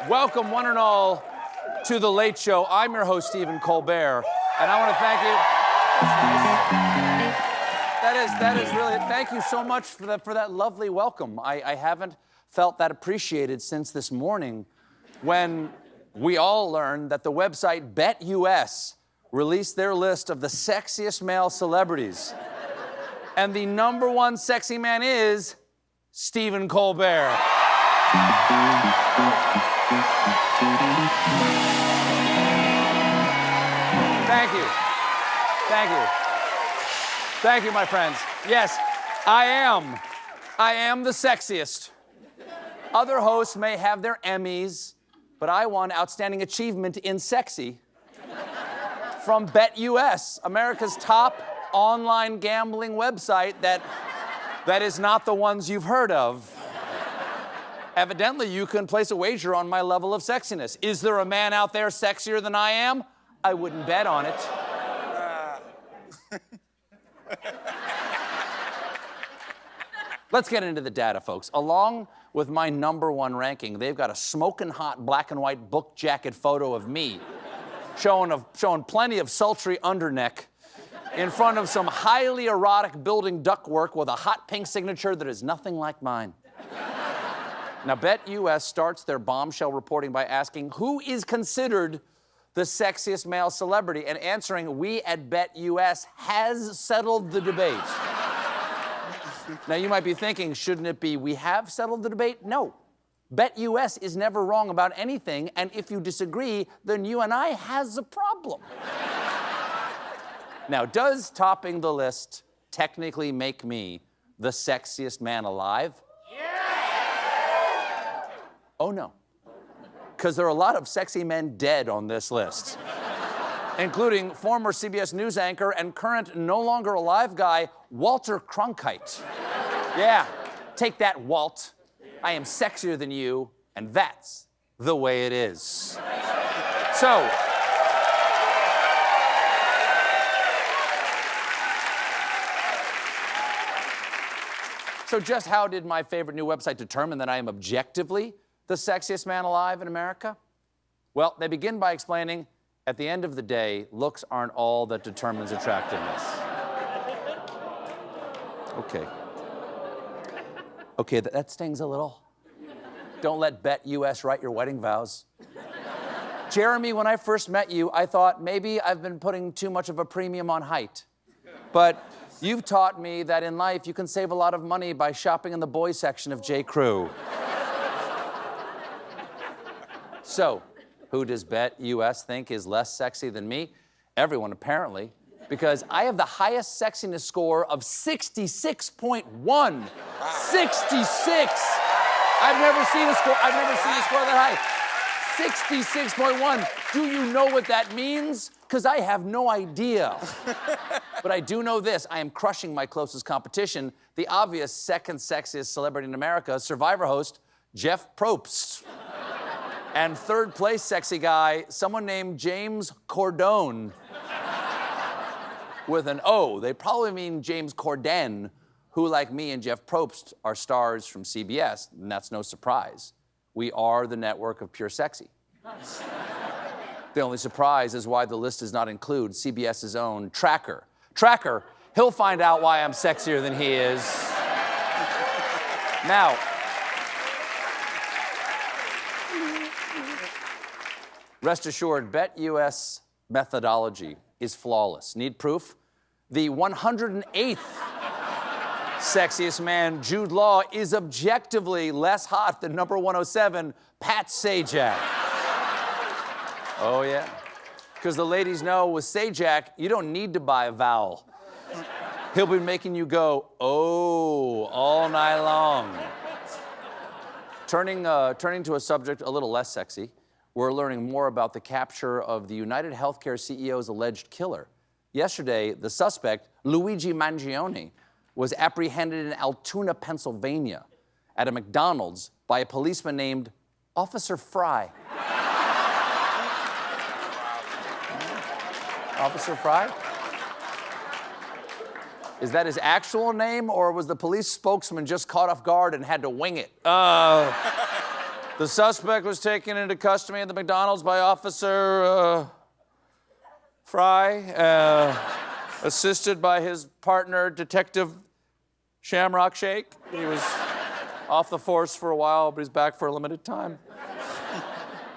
Welcome, one and all, to The Late Show. I'm your host, Stephen Colbert, and I want to thank you. That is really, thank you so much for that lovely welcome. I haven't felt that appreciated since this morning when we all learned that the website BetUS released their list of the sexiest male celebrities. And the #1 sexy man is Stephen Colbert. Thank you. Thank you. Thank you, my friends. Yes, I am the sexiest. Other hosts may have their Emmys, but I won Outstanding Achievement in Sexy from BetUS, America's top online gambling website that is not the ones you've heard of. Evidently, you can place a wager on my level of sexiness. Is there a man out there sexier than I am? I wouldn't bet on it. Let's get into the data, folks. Along with my #1 ranking, they've got a smoking hot black and white book jacket photo of me showing plenty of sultry underneck in front of some highly erotic building ductwork with a hot pink signature that is nothing like mine. Now, BetUS starts their bombshell reporting by asking who is considered the sexiest male celebrity, and answering, we at BetUS has settled the debate. Now, you might be thinking, shouldn't it be, we have settled the debate? No. BetUS is never wrong about anything, and if you disagree, then you and I has a problem. Now, does topping the list technically make me the sexiest man alive? Yeah! Oh, no. Because there are a lot of sexy men dead on this list, including former CBS News anchor and current no longer alive guy, Walter Cronkite. Yeah, take that, Walt. I am sexier than you, and that's the way it is. So just how did my favorite new website determine that I am objectively the sexiest man alive in America? Well, they begin by explaining, at the end of the day, looks aren't all that determines attractiveness. Okay, that stings a little. Don't let BetUS write your wedding vows. Jeremy, when I first met you, I thought maybe I've been putting too much of a premium on height. But you've taught me that in life you can save a lot of money by shopping in the boys section of J. Crew. So, who does BetUS think is less sexy than me? Everyone, apparently, because I have the highest sexiness score of 66.1. 66! I've never seen a score that high. 66.1. Do you know what that means? Because I have no idea. But I do know this, I am crushing my closest competition, the obvious second sexiest celebrity in America, Survivor host Jeff Probst. And third place sexy guy, someone named James Cordone. With an O. They probably mean James Corden, who, like me and Jeff Probst, are stars from CBS, and that's no surprise. We are the network of pure sexy. The only surprise is why the list does not include CBS's own Tracker. Tracker, he'll find out why I'm sexier than he is. Now, rest assured, BetUS methodology is flawless. Need proof? The 108th sexiest man, Jude Law, is objectively less hot than number 107, Pat Sajak. Oh, yeah. Because the ladies know with Sajak, you don't need to buy a vowel. He'll be making you go, oh, all night long. Turning to a subject a little less sexy, we're learning more about the capture of the United Healthcare CEO's alleged killer. Yesterday, the suspect, Luigi Mangione, was apprehended in Altoona, Pennsylvania, at a McDonald's by a policeman named Officer Fry. Officer Fry? Is that his actual name, or was the police spokesman just caught off guard and had to wing it? The suspect was taken into custody at the McDonald's by Officer Fry, assisted by his partner, Detective Shamrock Shake. He was off the force for a while, but he's back for a limited time.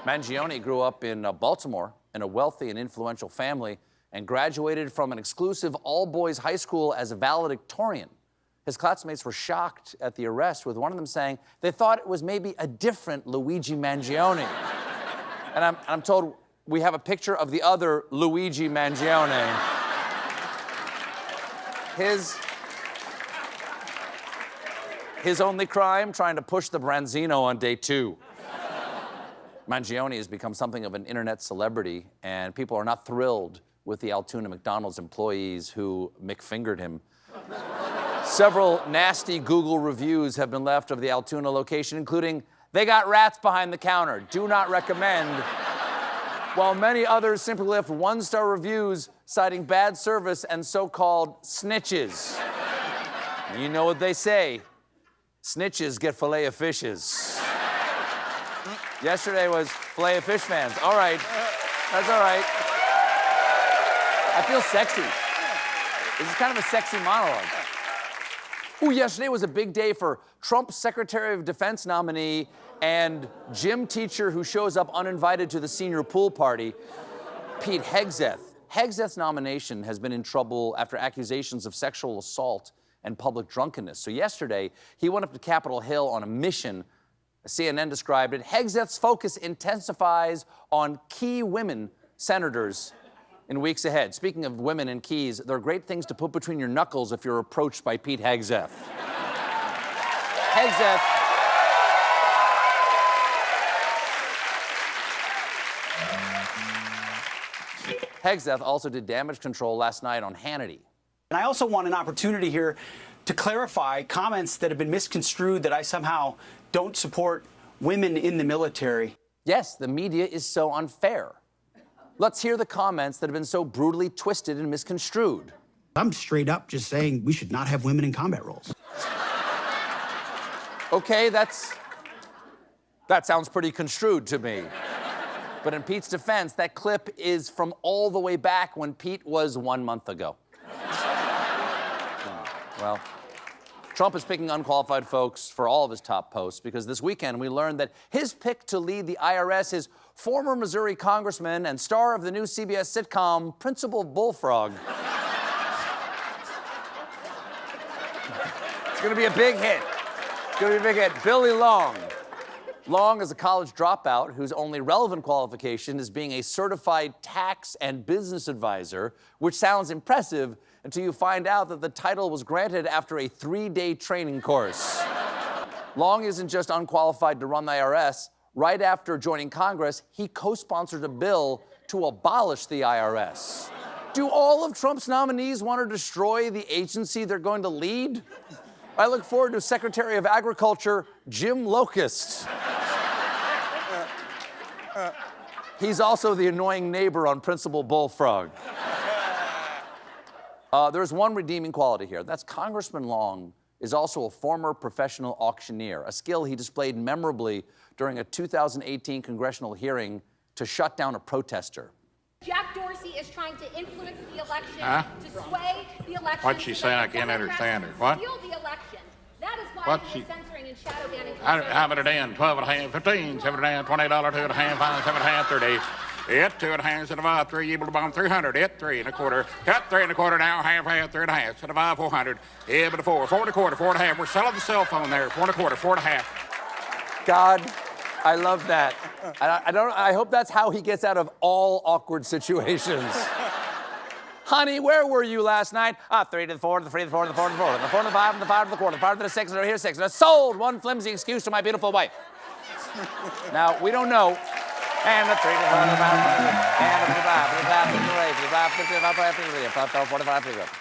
Mangione grew up in Baltimore in a wealthy and influential family and graduated from an exclusive all-boys high school as a valedictorian. His classmates were shocked at the arrest, with one of them saying they thought it was maybe a different Luigi Mangione. And I'm told we have a picture of the other Luigi Mangione. His only crime, trying to push the Branzino on day 2. Mangione has become something of an internet celebrity, and people are not thrilled with the Altoona McDonald's employees who McFingered him. Several nasty Google reviews have been left of the Altoona location, including, "They got rats behind the counter. Do not recommend." While many others simply left one-star reviews citing bad service and so-called snitches. You know what they say. Snitches get filet of fishes. Yesterday was filet of fish fans. All right. That's all right. I feel sexy. This is kind of a sexy monologue. Ooh, yesterday was a big day for Trump's Secretary of Defense nominee and gym teacher who shows up uninvited to the senior pool party, Pete Hegseth. Hegseth's nomination has been in trouble after accusations of sexual assault and public drunkenness. So yesterday, he went up to Capitol Hill on a mission. CNN described it. Hegseth's focus intensifies on key women senators in weeks ahead. Speaking of women and keys, there are great things to put between your knuckles if you're approached by Pete Hegseth. Hegseth also did damage control last night on Hannity. And I also want an opportunity here to clarify comments that have been misconstrued that I somehow don't support women in the military. Yes, the media is so unfair. Let's hear the comments that have been so brutally twisted and misconstrued. I'm straight up just saying we should not have women in combat roles. Okay, that sounds pretty construed to me. But in Pete's defense, that clip is from all the way back when Pete was 1 month ago. Well, Trump is picking unqualified folks for all of his top posts because this weekend we learned that his pick to lead the IRS is former Missouri congressman and star of the new CBS sitcom Principal Bullfrog. It's gonna be a big hit. It's gonna be a big hit. Billy Long. Long is a college dropout whose only relevant qualification is being a certified tax and business advisor, which sounds impressive until you find out that the title was granted after a 3-day training course. Long isn't just unqualified to run the IRS. Right after joining Congress, he co-sponsored a bill to abolish the IRS. Do all of Trump's nominees want to destroy the agency they're going to lead? I look forward to Secretary of Agriculture Jim Locust. He's also the annoying neighbor on Principal Bullfrog. There's one redeeming quality here. That's Congressman Long is also a former professional auctioneer, a skill he displayed memorably during a 2018 congressional hearing to shut down a protester. Jack Dorsey is trying to influence the election, to sway the election. What's she saying? I can't understand her. What? Steal the election. That is why What's he she? is censoring and shadow banning. How about a damn 12 and a half, 15, 7 and a half, $20, 2 and a half, 5, 7 and a half, 30. It 2 and a half, set of 3, able to bomb 300. It 3 and a quarter, cut 3 and a quarter now, half, 3 and a half, set of 400. Yeah, but a 4 and a quarter, 4 and a half. We're selling the cell phone there, 4 and a quarter, 4 and a half. God, I love that. I hope that's how he gets out of all awkward situations. Honey, where were you last night? 3 to the 4 to the 3 to the 4 to the 4 to the 4 to the 4 to the 5 to the 5 to the quarter, 5 to the 6 and over here 6. And I sold one flimsy excuse to my beautiful wife. Now, we don't know. And the 3 to the 4 to the 5 to the 5 to the 5 to the 5 to the 5 to the 5 to the 5 to the 45 to the 5.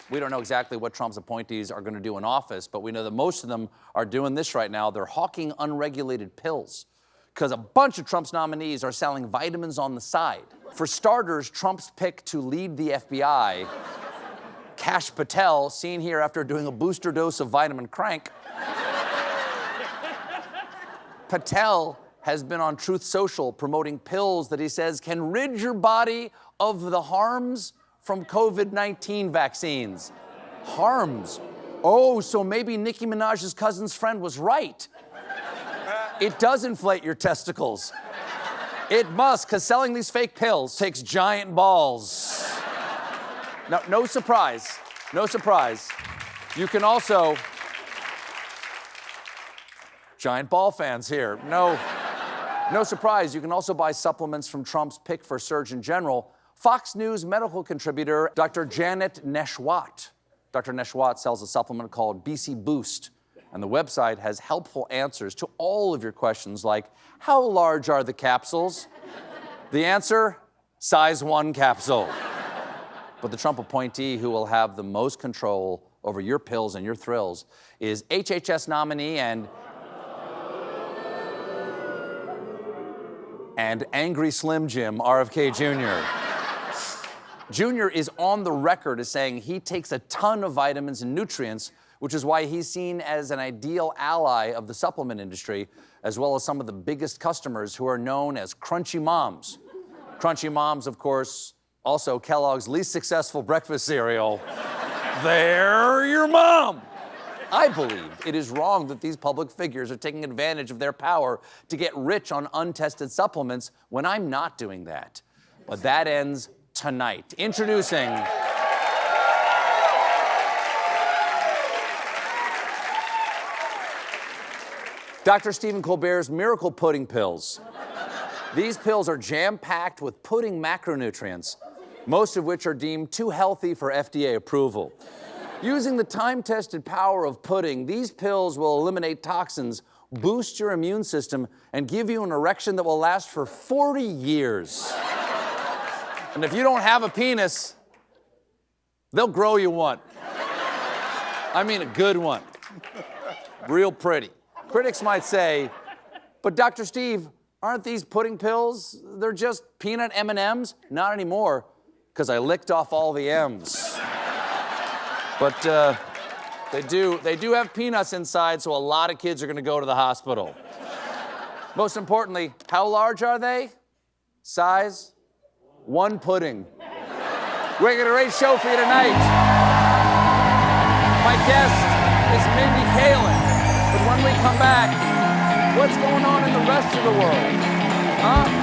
We don't know exactly what Trump's appointees are going to do in office, but we know that most of them are doing this right now. They're hawking unregulated pills because a bunch of Trump's nominees are selling vitamins on the side. For starters, Trump's pick to lead the FBI, Kash Patel, seen here after doing a booster dose of vitamin crank, Patel has been on Truth Social promoting pills that he says can rid your body of the harms from COVID-19 vaccines. Harms? Oh, so maybe Nicki Minaj's cousin's friend was right. It does inflate your testicles. It must, because selling these fake pills takes giant balls. No surprise. No surprise. You can also... Giant ball fans here. No surprise. You can also buy supplements from Trump's pick for Surgeon General, Fox News medical contributor Dr. Janet Neshwat. Dr. Neshwat sells a supplement called BC Boost, and the website has helpful answers to all of your questions like, how large are the capsules? The answer, size 1 capsule. But the Trump appointee who will have the most control over your pills and your thrills is HHS nominee and Angry Slim Jim RFK Jr. Jr. is on the record as saying he takes a ton of vitamins and nutrients, which is why he's seen as an ideal ally of the supplement industry, as well as some of the biggest customers who are known as Crunchy Moms. Crunchy Moms, of course, also Kellogg's least successful breakfast cereal. They're your mom. I believe it is wrong that these public figures are taking advantage of their power to get rich on untested supplements when I'm not doing that. But that ends tonight. Introducing Dr. Stephen Colbert's Miracle Pudding Pills. These pills are jam-packed with pudding macronutrients, most of which are deemed too healthy for FDA approval. Using the time-tested power of pudding, these pills will eliminate toxins, boost your immune system, and give you an erection that will last for 40 years. And if you don't have a penis, they'll grow you one. I mean a good one. Real pretty. Critics might say, but Dr. Steve, aren't these pudding pills? They're just peanut M&Ms? Not anymore, because I licked off all the M's. But they do have peanuts inside, so a lot of kids are gonna go to the hospital. Most importantly, how large are they? Size 1 pudding. We're got a great show for you tonight. My guest is Mindy Kaling. But when we come back, what's going on in the rest of the world? Huh?